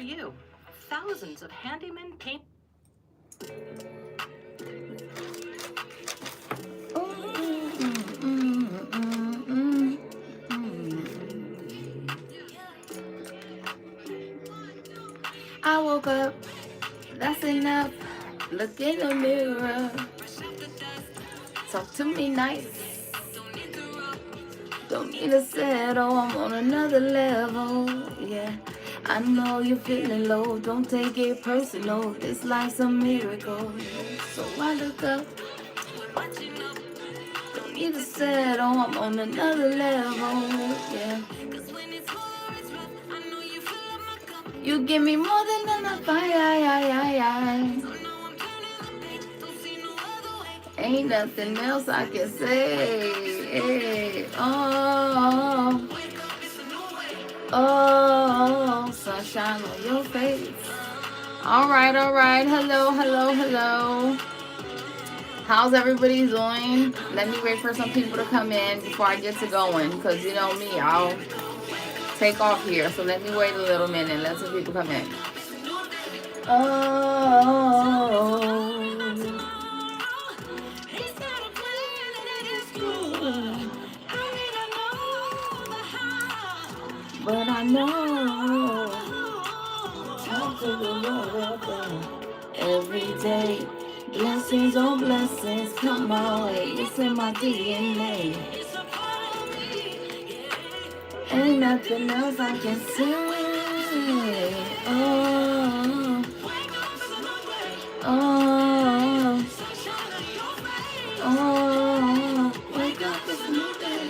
you. Thousands of handymen came. I woke up, that's enough. Look in the mirror. Talk to me nice. Don't need to settle, I'm on another level. Yeah, I know you're feeling low. Don't take it personal. This life's a miracle. So I look up. Don't need to settle, I'm on another level. Yeah. You give me more than enough. Ain't nothing else I can say. Hey, oh, sunshine on your face. All right. Hello. How's everybody doing? Let me wait for some people to come in before I get to going. Because you know me, I'll take off here. So let me wait a little minute. Let some people come in. But I know talk to the Lord every day. Blessings on blessings come my way. It's in my DNA. Ain't nothing else I can say. Wake up, it's new day.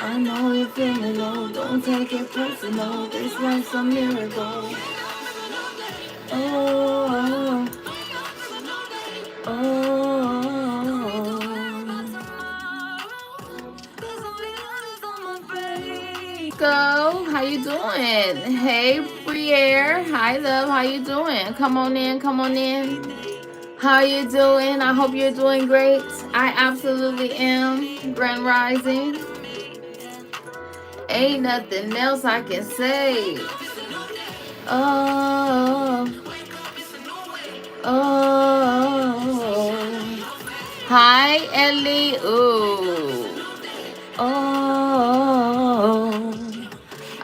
I know you're feeling low, don't take it personal. This life's a miracle. Go, how you doing? Hey, Briere. Hi, love. How you doing? Come on in. How you doing? I hope you're doing great. I absolutely am. Grand Rising. Ain't nothing else I can say. Hi, Ellie.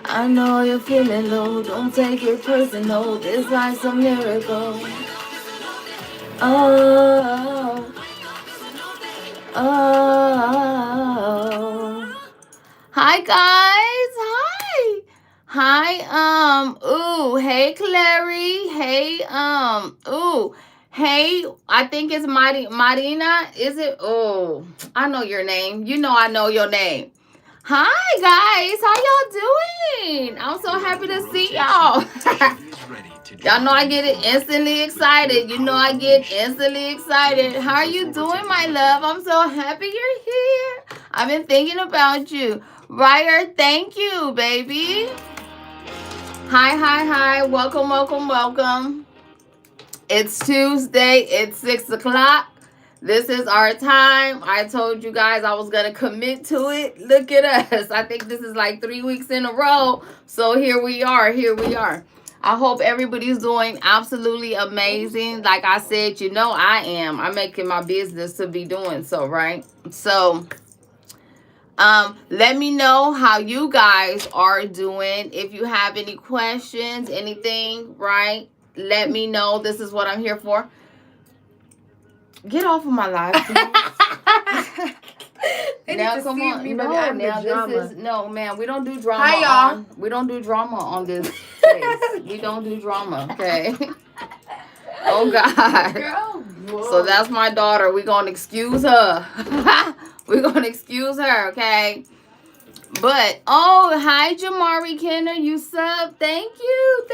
I know you're feeling low. Don't take it personal. This life's a miracle. Hi, guys. Hi, hey, Clary. Hey, hey, I think it's Marina. Is it? Oh, I know your name. You know I know your name. Hi, guys. How y'all doing? I'm so happy to see y'all. Y'all know I get instantly excited. How are you doing, my love? I'm so happy you're here. I've been thinking about you. Ryder, thank you, baby. Hi. Welcome. It's Tuesday. It's 6 o'clock. This is our time. I told you guys I was going to commit to it. Look at us. I think this is like 3 weeks in a row. So here we are. I hope everybody's doing absolutely amazing. Like I said, you know I am. I'm making my business to be doing so, right? So let me know how you guys are doing. If you have any questions, anything, right? Let me know. This is what I'm here for. Get off of my live. Now come on. No, man, we don't do drama. Hi, y'all. We don't do drama on this place. We don't do drama, okay? Oh God. Girl, so that's my daughter. We're gonna excuse her. Okay? But hi Jamari Kenner, you sub. Thank you.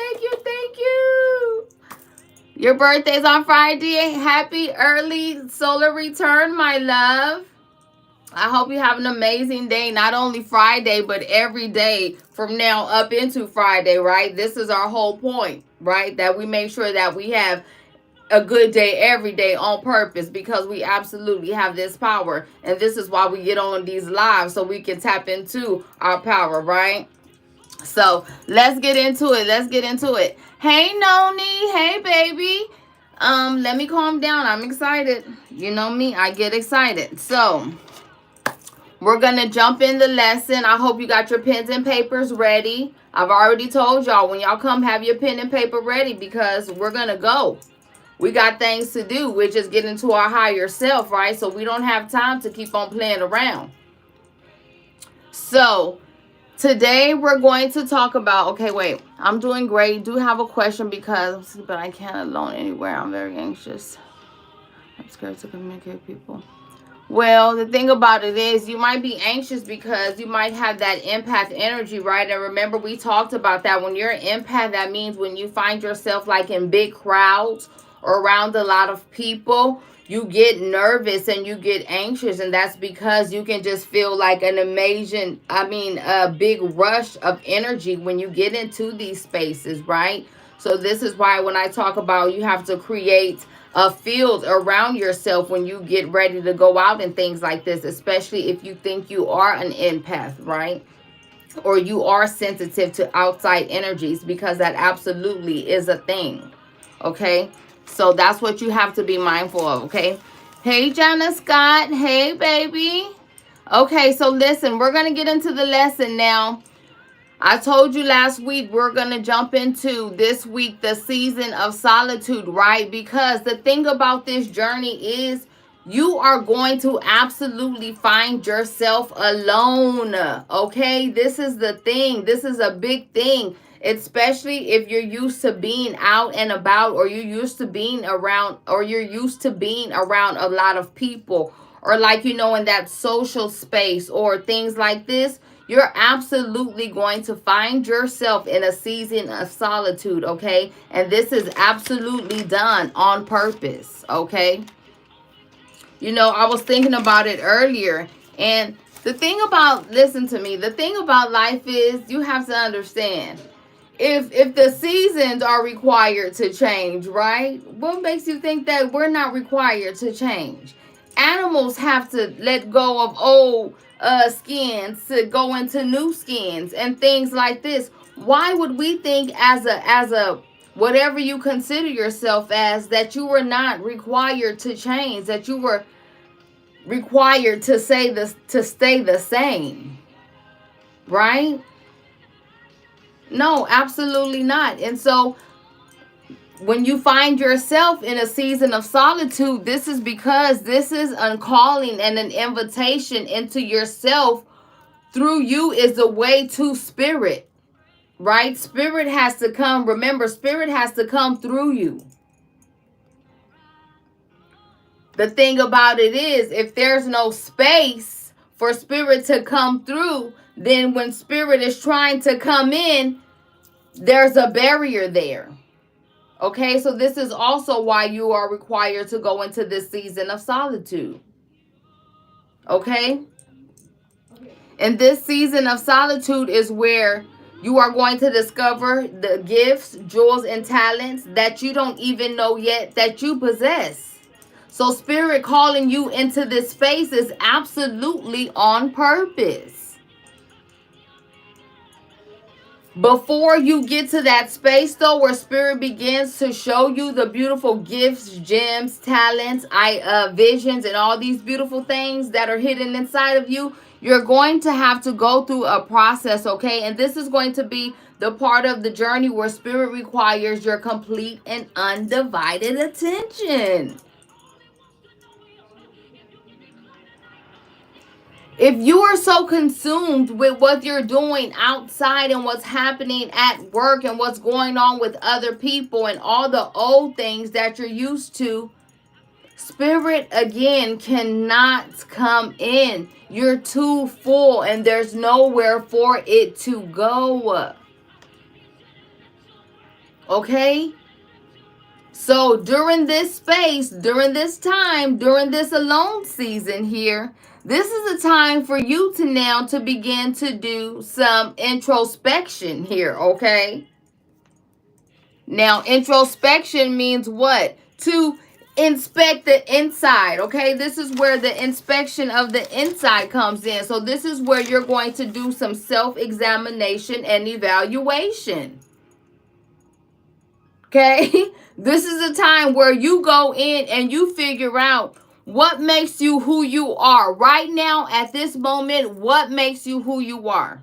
Your birthday's on Friday. Happy early solar return, my love. I hope you have an amazing day. Not only Friday, but every day from now up into Friday, right? This is our whole point, right? That we make sure that we have a good day every day on purpose, because we absolutely have this power. And this is why we get on these lives, so we can tap into our power, right? So let's get into it. Let's get into it. Hey Noni, hey baby. Let me calm down. I'm excited. You know me, I get excited. So we're gonna jump in the lesson. I hope you got your pens and papers ready. I've already told y'all, when y'all come, have your pen and paper ready, because we're gonna go. We got things to do. We're just getting to our higher self, right? So we don't have time to keep on playing around. So today we're going to talk about, okay, wait, I'm doing great. Do have a question because, but I can't alone anywhere. I'm very anxious. I'm scared to communicate with people. Well, the thing about it is, you might be anxious because you might have that empath energy, right? And remember, we talked about that. When you're an empath, that means when you find yourself like in big crowds or around a lot of people, you get nervous and you get anxious. And that's because you can just feel like a big rush of energy when you get into these spaces, right? So this is why when I talk about, you have to create a field around yourself when you get ready to go out and things like this, especially if you think you are an empath, right? Or you are sensitive to outside energies, because that absolutely is a thing. Okay? So that's what you have to be mindful of, okay? Hey, Jana Scott. Hey, baby. Okay, so listen, we're going to get into the lesson now. I told you last week we're going to jump into this week the season of solitude, right? Because the thing about this journey is you are going to absolutely find yourself alone, okay? This is the thing. This is a big thing, especially if you're used to being out and about, or you're used to being around a lot of people, or like, in that social space or things like this. You're absolutely going to find yourself in a season of solitude, okay? And this is absolutely done on purpose, okay? I was thinking about it earlier. And listen to me, the thing about life is, you have to understand, if the seasons are required to change, right? What makes you think that we're not required to change? Animals have to let go of old skins to go into new skins and things like this. Why would we think, as a whatever you consider yourself as, that you were not required to change, that you were required to stay the same, right? No, absolutely not. And so when you find yourself in a season of solitude, this is because this is a calling and an invitation into yourself. Through you is the way to spirit, right? Spirit has to come. Remember, spirit has to come through you. The thing about it is, if there's no space for spirit to come through, then when spirit is trying to come in, there's a barrier there. Okay, so this is also why you are required to go into this season of solitude. Okay? And this season of solitude is where you are going to discover the gifts, jewels, and talents that you don't even know yet that you possess. So spirit calling you into this space is absolutely on purpose. Before you get to that space, though, where spirit begins to show you the beautiful gifts, gems, talents, visions, and all these beautiful things that are hidden inside of you, you're going to have to go through a process, okay? And this is going to be the part of the journey where spirit requires your complete and undivided attention. If you are so consumed with what you're doing outside and what's happening at work and what's going on with other people and all the old things that you're used to, spirit again cannot come in. You're too full and there's nowhere for it to go. Okay? So during this space, during this time, during this alone season here, this is a time for you to now to begin to do some introspection here, okay? Now, introspection means what? To inspect the inside, okay? This is where the inspection of the inside comes in. So this is where you're going to do some self-examination and evaluation. Okay? This is a time where you go in and you figure out what makes you who you are. Right now, at this moment, what makes you who you are?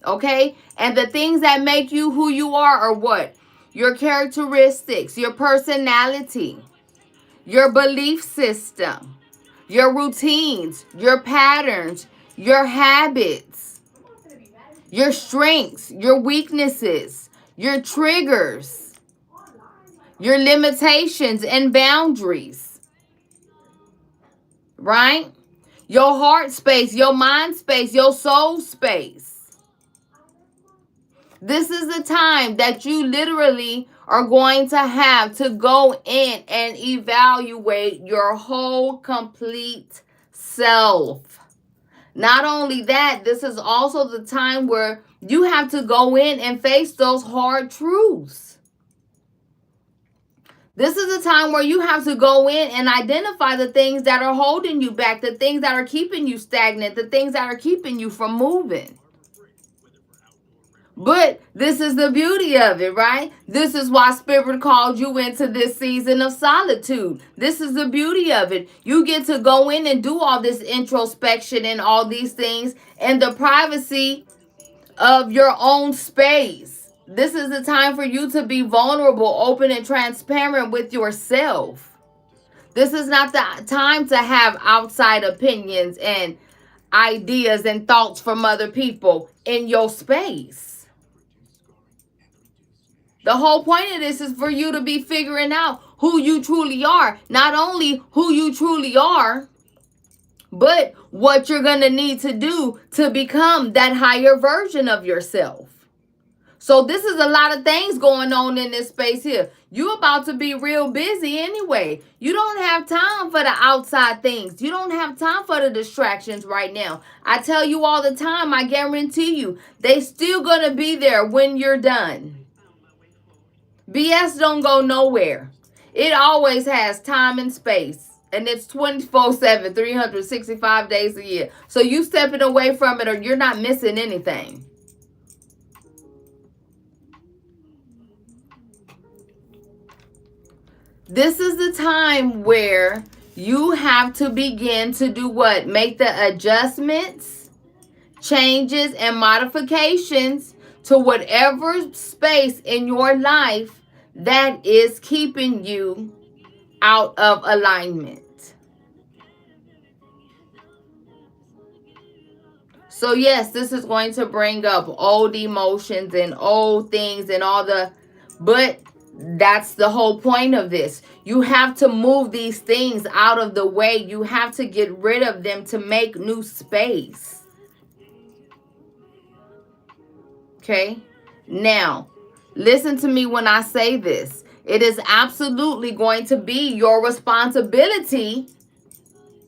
Okay? And the things that make you who you are what? Your characteristics, your personality, your belief system, your routines, your patterns, your habits, your strengths, your weaknesses, your triggers, your limitations and boundaries, right? Your heart space, your mind space, your soul space. This is the time that you literally are going to have to go in and evaluate your whole complete self. Not only that, this is also the time where you have to go in and face those hard truths. This is a time where you have to go in and identify the things that are holding you back, the things that are keeping you stagnant, the things that are keeping you from moving. But this is the beauty of it, right? This is why Spirit called you into this season of solitude. This is the beauty of it. You get to go in and do all this introspection and all these things in the privacy of your own space. This is the time for you to be vulnerable, open, and transparent with yourself. This is not the time to have outside opinions and ideas and thoughts from other people in your space. The whole point of this is for you to be figuring out who you truly are. Not only who you truly are, but what you're going to need to do to become that higher version of yourself. So this is a lot of things going on in this space here. You're about to be real busy anyway. You don't have time for the outside things. You don't have time for the distractions right now. I tell you all the time, I guarantee you, they still going to be there when you're done. BS don't go nowhere. It always has time and space. And it's 24/7, 365 days a year. So you stepping away from it or you're not missing anything. This is the time where you have to begin to do what? Make the adjustments, changes, and modifications to whatever space in your life that is keeping you out of alignment. So yes, this is going to bring up old emotions and old things and all the, but that's the whole point of this. You have to move these things out of the way. You have to get rid of them to make new space. Okay? Now, listen to me when I say this. It is absolutely going to be your responsibility,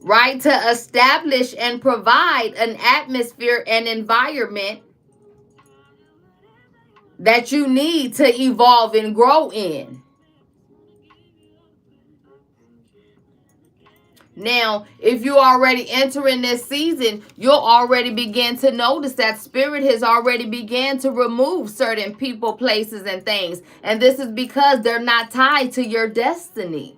right, to establish and provide an atmosphere and environment that you need to evolve and grow in. Now, if you already entering this season, you'll already begin to notice that Spirit has already began to remove certain people, places, and things. And this is because they're not tied to your destiny.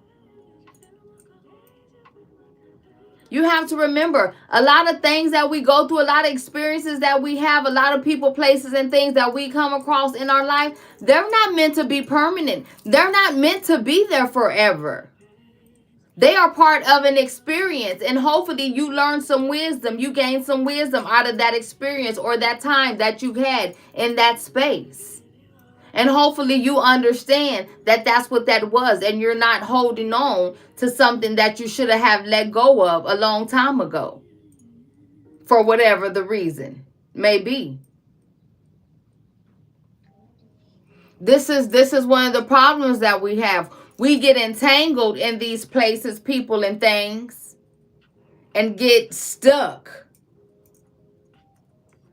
You have to remember, a lot of things that we go through, a lot of experiences that we have, a lot of people, places, and things that we come across in our life, they're not meant to be permanent. They're not meant to be there forever. They are part of an experience, and hopefully you learn some wisdom. You gain some wisdom out of that experience or that time that you've had in that space. And hopefully you understand that that's what that was, and you're not holding on to something that you should have let go of a long time ago for whatever the reason may be. This is one of the problems that we have. We get entangled in these places, people, and things and get stuck.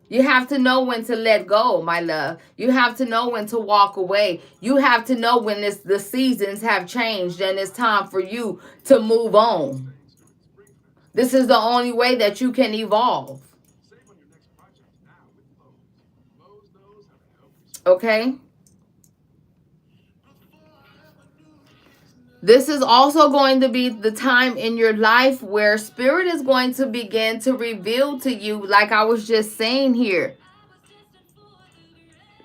You have to know when to let go, my love. You have to know when to walk away. You have to know when the seasons have changed and it's time for you to move on. This is the only way that you can evolve. Okay? This is also going to be the time in your life where Spirit is going to begin to reveal to you, like I was just saying here,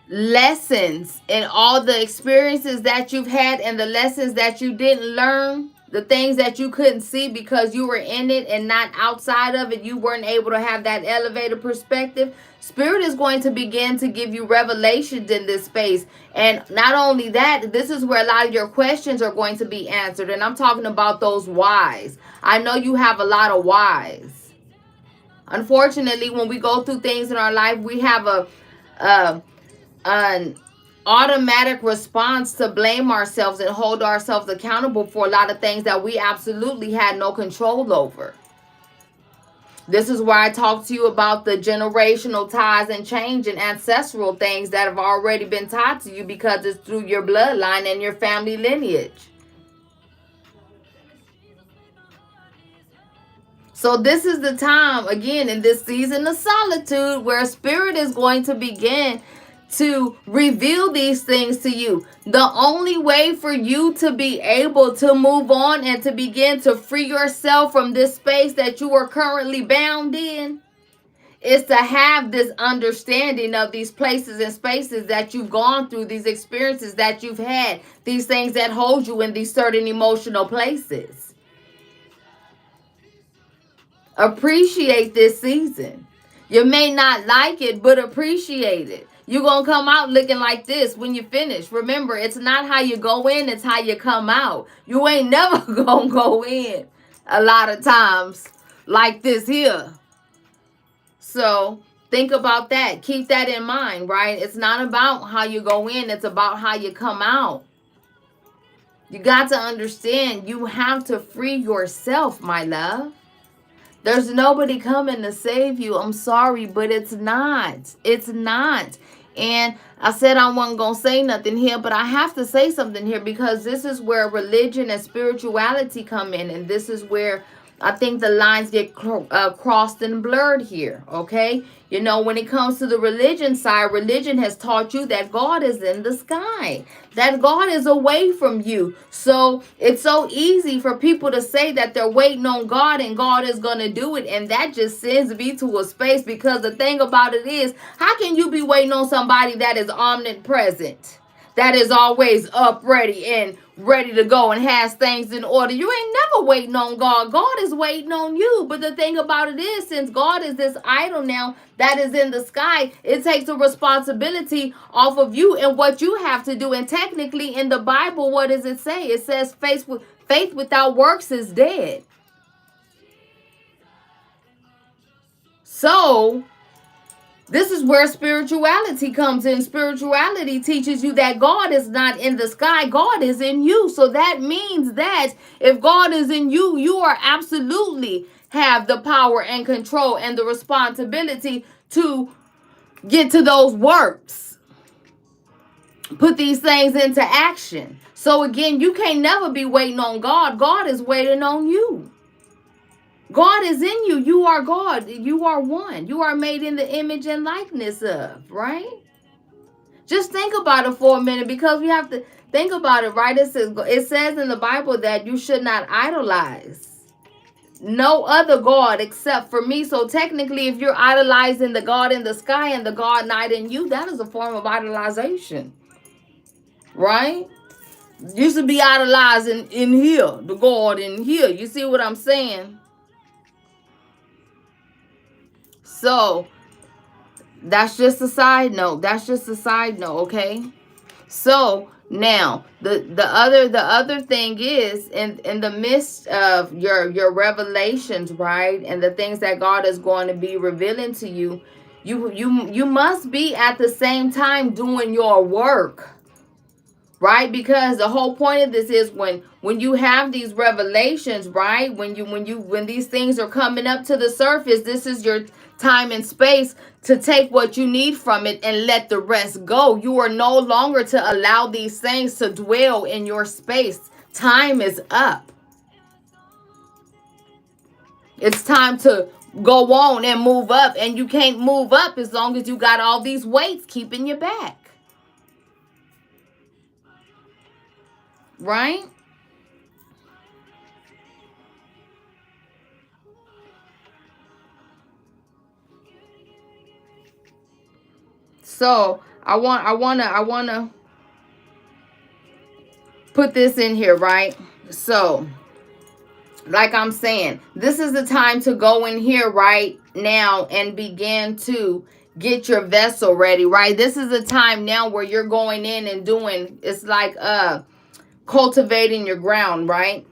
lessons and all the experiences that you've had and the lessons that you didn't learn, the things that you couldn't see because you were in it and not outside of it. You weren't able to have that elevated perspective. Spirit is going to begin to give you revelations in this space. And not only that, this is where a lot of your questions are going to be answered. And I'm talking about those whys. I know you have a lot of whys. Unfortunately, when we go through things in our life, we have an automatic response to blame ourselves and hold ourselves accountable for a lot of things that we absolutely had no control over. This is where I talk to you about the generational ties and change and ancestral things that have already been taught to you because it's through your bloodline and your family lineage. So this is the time, again, in this season of solitude, where Spirit is going to begin to reveal these things to you. The only way for you to be able to move on and to begin to free yourself from this space that you are currently bound in is to have this understanding of these places and spaces that you've gone through, these experiences that you've had, these things that hold you in these certain emotional places. Appreciate this season. You may not like it, but appreciate it. You're going to come out looking like this when you finish. Remember, it's not how you go in, it's how you come out. You ain't never going to go in a lot of times like this here. So think about that. Keep that in mind, right? It's not about how you go in, it's about how you come out. You got to understand, you have to free yourself, my love. There's nobody coming to save you. I'm sorry, but it's not. It's not. And I said I wasn't going to say nothing here, but I have to say something here because this is where religion and spirituality come in. And this is where I think the lines get crossed and blurred here, okay? You know, when it comes to the religion side, religion has taught you that God is in the sky, that God is away from you. So it's so easy for people to say that they're waiting on God and God is going to do it. And that just sends me to a space because the thing about it is, how can you be waiting on somebody that is omnipresent, that is always up, ready, and ready to go and has things in order? You ain't never waiting on God. God is waiting on you. But the thing about it is, since God is this idol now that is in the sky, it takes a responsibility off of you and what you have to do. And technically in the Bible, what does it say? It says faith without works is dead. So this is where spirituality comes in. Spirituality teaches you that God is not in the sky. God is in you. So that means that if God is in you, you are absolutely have the power and control and the responsibility to get to those works. Put these things into action. So again, you can't never be waiting on God. God is waiting on you. God is in you. You are God. You are one. You are made in the image and likeness of, right? Just think about it for a minute because we have to think about it, right? It says in the Bible that you should not idolize no other God except for me. So technically, if you're idolizing the God in the sky and the God not in you, that is a form of idolization, right? You should be idolizing in here, the God in here. You see what I'm saying? So that's just a side note. That's just a side note, okay? So now the other thing is in the midst of your revelations, right? And the things that God is going to be revealing to you, you must be at the same time doing your work. Right? Because the whole point of this is when you have these revelations, right? When these things are coming up to the surface, this is your time and space to take what you need from it and let the rest go. You are no longer to allow these things to dwell in your space. Time is up. It's time to go on and move up, and you can't move up as long as you got all these weights keeping you back. Right? So I wanna put this in here, right? So, like I'm saying, this is the time to go in here right now and begin to get your vessel ready, right? This is the time now where you're going in and doing, it's like cultivating your ground, right?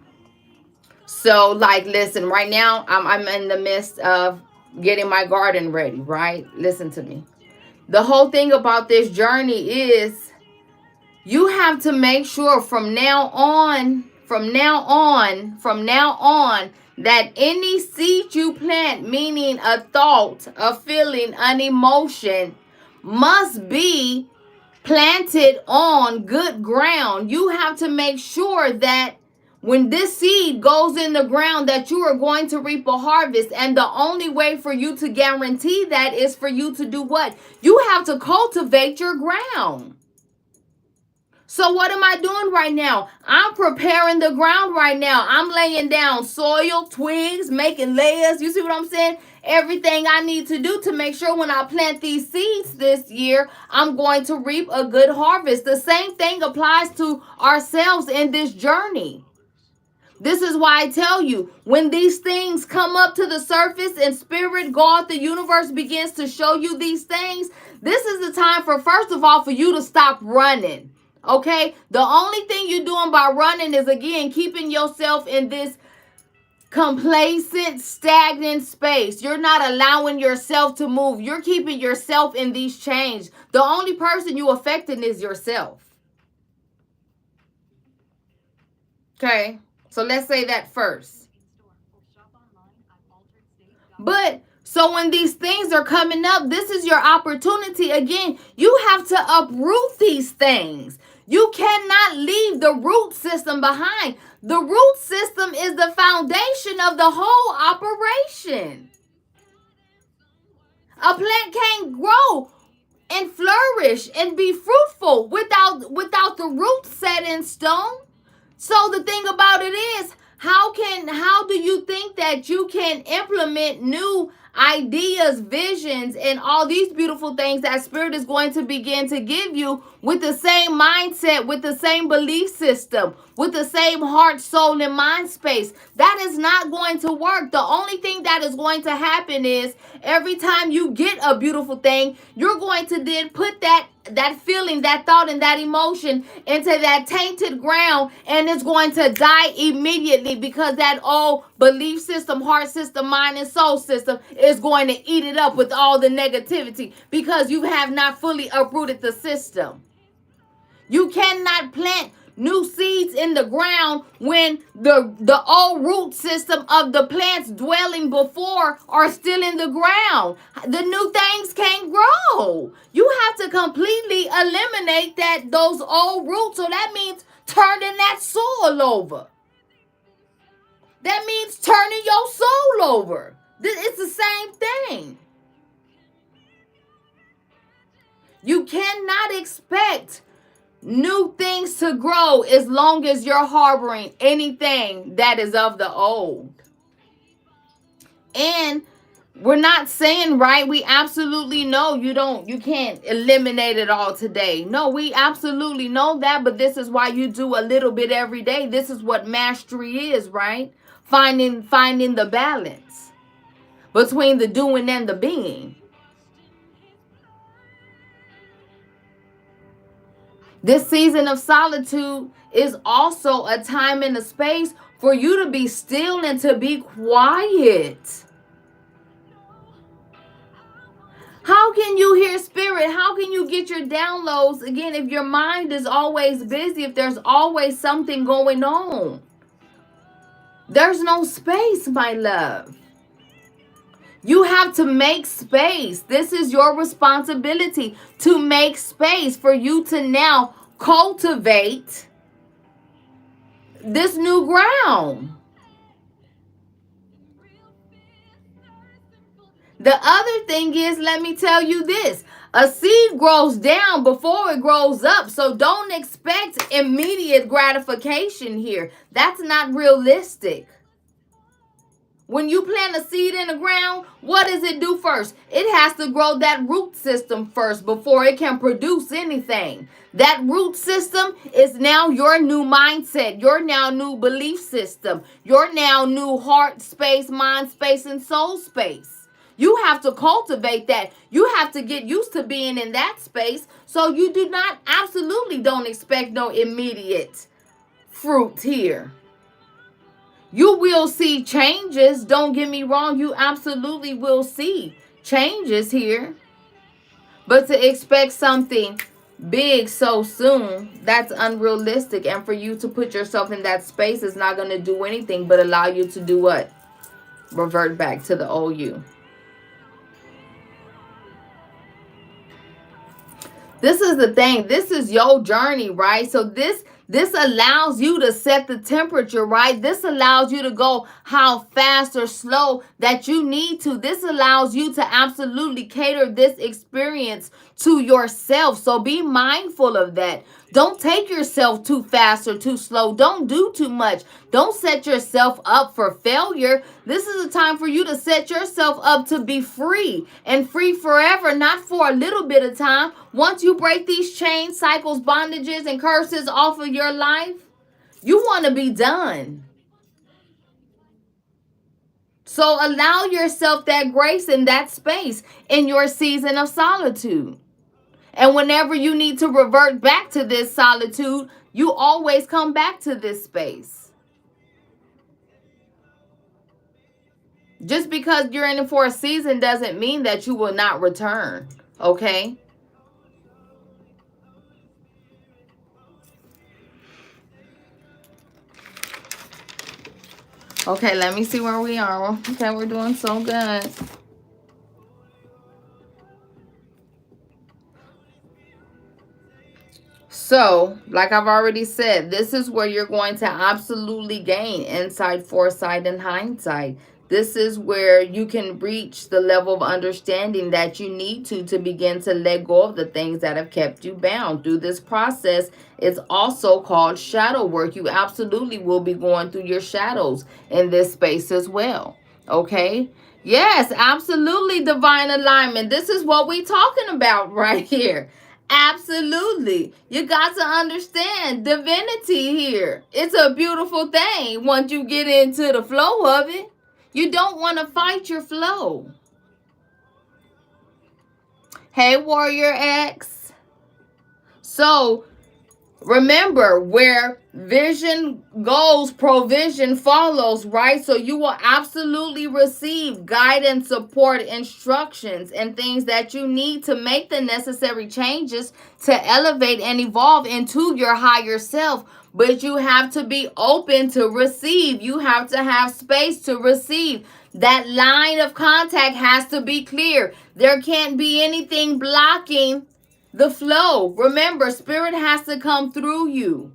So, like, listen, right now I'm in the midst of getting my garden ready, right? Listen to me. The whole thing about this journey is you have to make sure from now on, that any seed you plant, meaning a thought, a feeling, an emotion, must be planted on good ground. You have to make sure that when this seed goes in the ground, that you are going to reap a harvest. And the only way for you to guarantee that is for you to do what? You have to cultivate your ground. So what am I doing right now? I'm preparing the ground right now. I'm laying down soil, twigs, making layers. You see what I'm saying? Everything I need to do to make sure when I plant these seeds this year, I'm going to reap a good harvest. The same thing applies to ourselves in this journey. This is why I tell you, when these things come up to the surface and spirit, God, the universe begins to show you these things, this is the time for, first of all, for you to stop running. Okay? The only thing you're doing by running is, again, keeping yourself in this complacent, stagnant space. You're not allowing yourself to move. You're keeping yourself in these chains. The only person you affecting is yourself. Okay? So let's say that first. But so when these things are coming up, this is your opportunity. Again, you have to uproot these things. You cannot leave the root system behind. The root system is the foundation of the whole operation. A plant can't grow and flourish and be fruitful without the root set in stone. So the thing about it is, how do you think that you can implement new ideas, visions, and all these beautiful things that Spirit is going to begin to give you with the same mindset, with the same belief system, with the same heart, soul, and mind space? That is not going to work. The only thing that is going to happen is every time you get a beautiful thing, you're going to then put that feeling, that thought, and that emotion into that tainted ground, and it's going to die immediately because that old belief system, heart system, mind, and soul system is going to eat it up with all the negativity because you have not fully uprooted the system. You cannot plant new seeds in the ground when the old root system of the plants dwelling before are still in the ground. The new things can't grow. You have to completely eliminate those old roots. So that means turning that soil over. That means turning your soul over. It's the same thing. You cannot expect new things to grow as long as you're harboring anything that is of the old. And we're not saying, right, we absolutely know you can't eliminate it all today. No, we absolutely know that, but this is why you do a little bit every day. This is what mastery is, right? Finding the balance between the doing and the being. This season of solitude is also a time and a space for you to be still and to be quiet. How can you hear spirit? How can you get your downloads, again, if your mind is always busy, if there's always something going on? There's no space, my love. You have to make space. This is your responsibility to make space for you to now cultivate this new ground. The other thing is, let me tell you this. A seed grows down before it grows up. So don't expect immediate gratification here. That's not realistic. When you plant a seed in the ground, what does it do first? It has to grow that root system first before it can produce anything. That root system is now your new mindset, your now new belief system, your now new heart space, mind space, and soul space. You have to cultivate that. You have to get used to being in that space, so you do not, absolutely don't expect no immediate fruit here. You will see changes. Don't get me wrong. You absolutely will see changes here. But to expect something big so soon, that's unrealistic. And for you to put yourself in that space is not going to do anything but allow you to do what? Revert back to the old you. This is the thing. This is your journey, right? So this allows you to set the temperature, right? This allows you to go how fast or slow that you need to. This allows you to absolutely cater this experience to yourself. So be mindful of that. Don't take yourself too fast or too slow. Don't do too much. Don't set yourself up for failure. This is a time for you to set yourself up to be free and free forever, not for a little bit of time. Once you break these chains, cycles, bondages, and curses off of your life, you want to be done. So allow yourself that grace and that space in your season of solitude. And whenever you need to revert back to this solitude, you always come back to this space. Just because you're in it for a season doesn't mean that you will not return. Okay? Okay, let me see where we are. Okay, we're doing so good. So, like I've already said, this is where you're going to absolutely gain insight, foresight, and hindsight. This is where you can reach the level of understanding that you need to begin to let go of the things that have kept you bound. Through this process, it's also called shadow work. You absolutely will be going through your shadows in this space as well. Okay? Yes, absolutely, divine alignment. This is what we're talking about right here. Absolutely. You got to understand divinity here. It's a beautiful thing once you get into the flow of it. You don't want to fight your flow. Hey, Warrior X. So, remember, where vision goes, provision follows, right? So you will absolutely receive guidance, support, instructions, and things that you need to make the necessary changes to elevate and evolve into your higher self. But you have to be open to receive. You have to have space to receive. That line of contact has to be clear. There can't be anything blocking the flow. Remember, spirit has to come through you.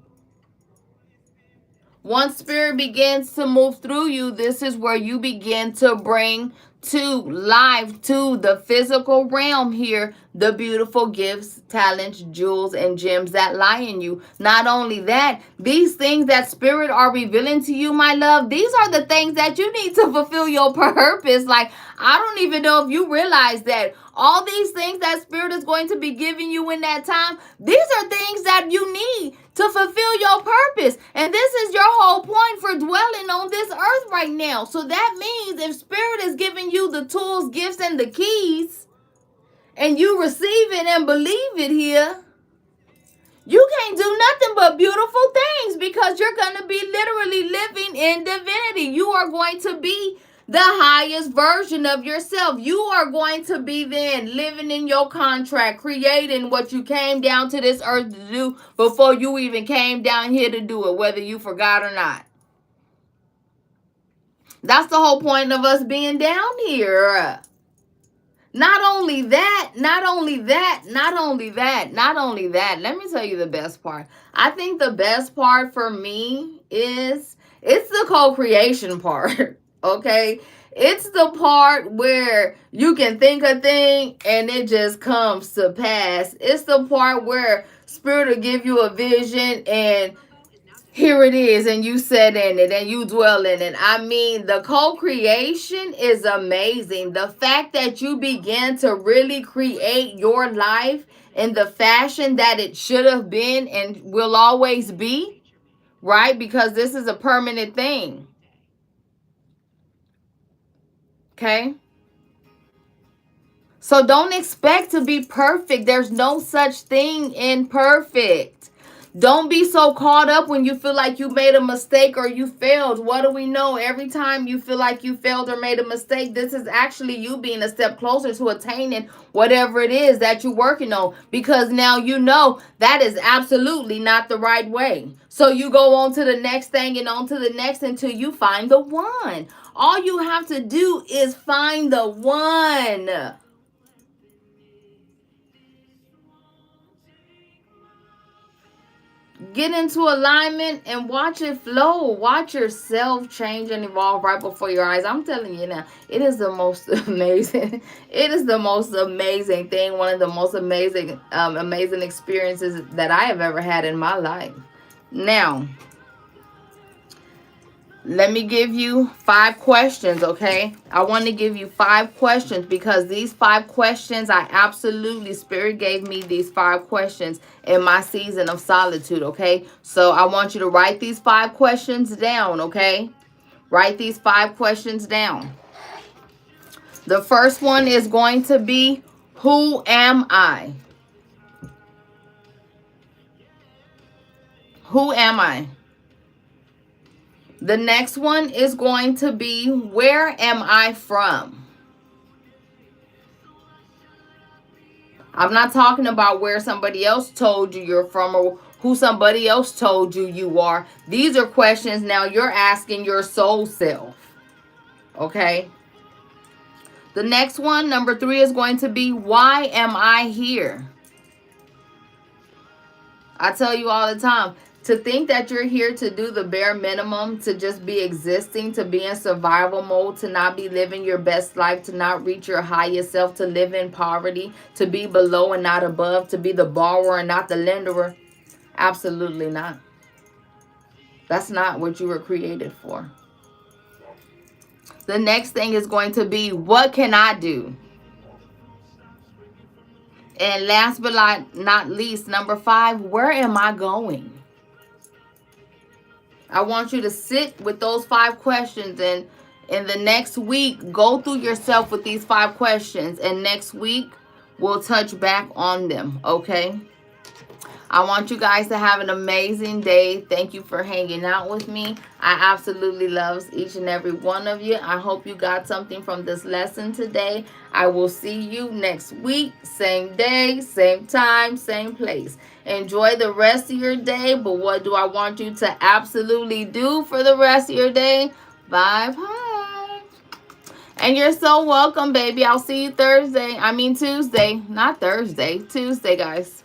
Once spirit begins to move through you, this is where you begin to bring to life, to the physical realm here, the beautiful gifts, talents, jewels, and gems that lie in you. Not only that, these things that spirit are revealing to you, my love, these are the things that you need to fulfill your purpose. Like, I don't even know if you realize that all these things that spirit is going to be giving you in that time, these are things that you need to fulfill your purpose. And this is your whole point for dwelling on this earth right now. So that means if spirit is giving you the tools, gifts, and the keys, and you receive it and believe it here, you can't do nothing but beautiful things, because you're going to be literally living in divinity. You are going to be the highest version of yourself. You are going to be then living in your contract, creating what you came down to this earth to do before you even came down here to do it, whether you forgot or not. That's the whole point of us being down here. Not only that, let me tell you the best part. I think the best part for me is it's the co-creation part. Okay? It's the part where you can think a thing and it just comes to pass. It's the part where Spirit will give you a vision and here it is, and you sit in it and you dwell in it. I mean, the co-creation is amazing. The fact that you begin to really create your life in the fashion that it should have been and will always be, right? Because this is a permanent thing. Okay? So don't expect to be perfect. There's no such thing in perfect. Don't be so caught up when you feel like you made a mistake or you failed. What do we know? Every time you feel like you failed or made a mistake, this is actually you being a step closer to attaining whatever it is that you're working on. Because now you know that is absolutely not the right way. So you go on to the next thing and on to the next until you find the one. All you have to do is find the one. Get into alignment and watch it flow. Watch yourself change and evolve right before your eyes. I'm telling you now, it is the most amazing. It is the most amazing thing. One of the most amazing experiences that I have ever had in my life. Now, let me give you 5 questions, okay? I want to give you 5 questions because these 5 questions, Spirit gave me these 5 questions in my season of solitude, okay? So I want you to write these 5 questions down, okay? Write these 5 questions down. The first one is going to be, who am I? Who am I? The next one is going to be, where am I from? I'm not talking about where somebody else told you you're from or who somebody else told you you are. These are questions now you're asking your soul self. Okay? The next one, number 3, is going to be, why am I here? I tell you all the time, to think that you're here to do the bare minimum, to just be existing, to be in survival mode, to not be living your best life, to not reach your highest self, to live in poverty, to be below and not above, to be the borrower and not the lenderer. Absolutely not. That's not what you were created for. The next thing is going to be, what can I do? And last but not least, number 5, where am I going? I want you to sit with those 5 questions, and in the next week, go through yourself with these 5 questions. And next week, we'll touch back on them, okay? I want you guys to have an amazing day. Thank you for hanging out with me. I absolutely love each and every one of you. I hope you got something from this lesson today. I will see you next week. Same day, same time, same place. Enjoy the rest of your day. But what do I want you to absolutely do for the rest of your day? Bye-bye. And you're so welcome, baby. I'll see you Tuesday. Not Thursday. Tuesday, guys.